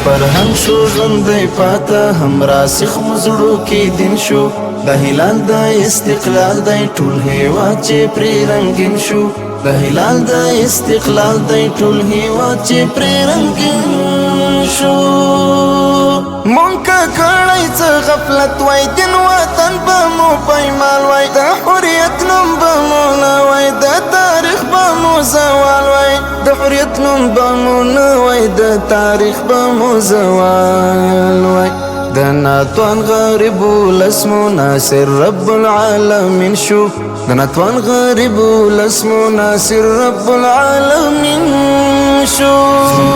فرهنګ شو ژوندی پاته هم راسخ مزړو کې دین شو د هلال د استقلال دی ټول هیواد چې پرې رنګین شو د هلال د استقلال دی ټول هیواد چې پرې رنګین شو مونږ کړی څه غفلت وای دین وطن به مو پایمال وای د حریت نوم به مو نه وای د تاریخ به مو زوال وای د حریت نوم به مو نه وای د تاریخ به مو زوال وای د ناتوان غریب لسمو ناصر رب العالمین شو د ناتوان غریب لسمو ناصر رب العالمین شو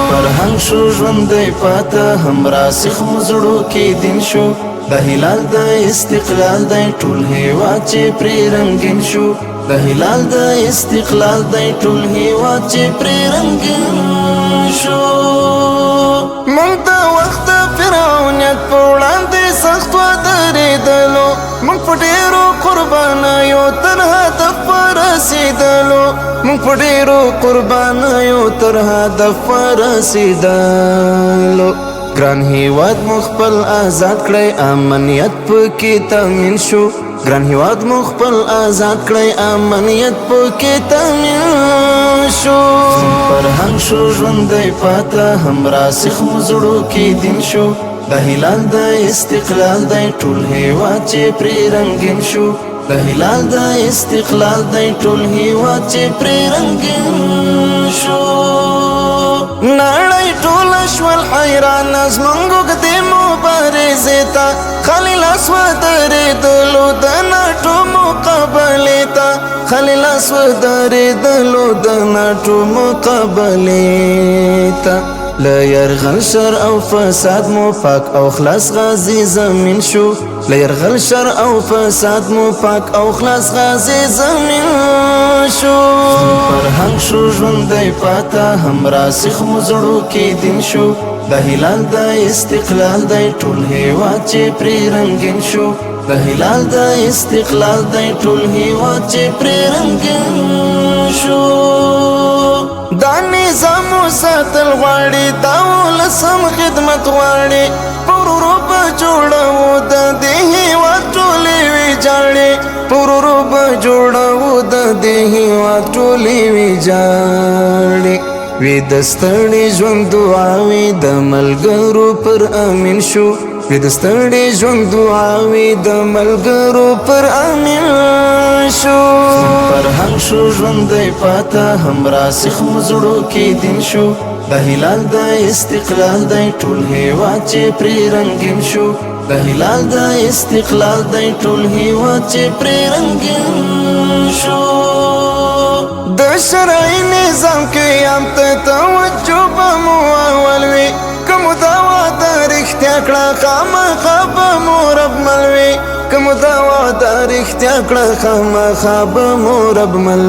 فرهنګ شو ژوندی پاته هم راسخ مزړو کې دین شو د هلال د استقلال دی ټول هیواد چې پرې رنګین شو د هلال د استقلال دی ټول هیواد چې پرې رنګین شو مونږ د وخت فرعونیت په وړاندې سخت ودرېدلو مونږ په ډېرو قربانیو تر هدف ورسېدلو مونږ په ډېرو قربانیو تر هدف ورسېدلو ګران هیواد مو خپل آزاد کړی امنیت پکې تامین شو ګران هیواد مو خپل آزاد کړی امنیت پکې تامین شو فرهنګ شو ژوندی پاته هم راسخ مزړو کې دین شو د هلال د استقلال دی ټول هیواد چې پرې رنګین شو د هلال د استقلال دی ټول هیواد چې پرې رنګین شو نړۍ ټوله شول حیران زموږ اوږدې مبارزې ته خالي لاس ودرېدلو د ناټو مقابلې ته خالي لاس ودرېدلو د ناټو مقابلې ته له یرغل شر او فساد مو پاک او خلاص غازی زمین شو له یرغل شر او فساد مو پاک او خلاص غازی زمین شو فرهنګ شو ژوندی پاته هم راسخ مزړو کې دین شو د هلال د استقلال دی ټول هیواد چې پرې رنګین شو د هلال د استقلال دی ټول هیواد چې پرې رنګین شو دا نظام ساتل غواړي دا ولسم خدمت غواړي پرورو په جوړو د دې هیواد ټولې ویجاړي پرورو په جوړو د دې هیواد ټولې ویجاړي وی د ستړي ژوند دعاوي د ملګرو پر امین شو وی د ستړي ژوند دعاوي د ملګرو پر امین شو فرهنګ شو ژوندی پاته هم راسخ مزړو کې دین شو د هلال د استقلال دی ټول هیواد چې پرې رنګین شو د هلال د استقلال دی ټول هیواد چې پرې رنګین شو د شرعي نظام قیام ته توجه به مو اول وي که مو دا وعده رښتیا کړه خامخا به مو رب مل وي که مو دا وعده رښتیا کړه خامخا به مو رب مل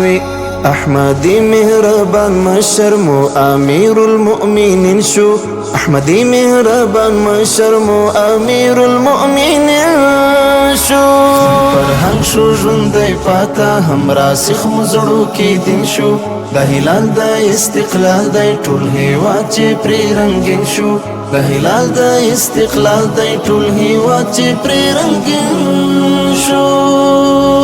وي احمدی مهربان مشر مو امیر المؤمنین شو احمدی مهربان مشر مو امیر المؤمنین شو فرهنګ شو ژوندی پاته هم راسخ مزړو کې دین شو د هلال د استقلال دی ټول هیواد چې پرې رنګین شو د هلال د استقلال دی ټول هیواد چې پرې رنګین شو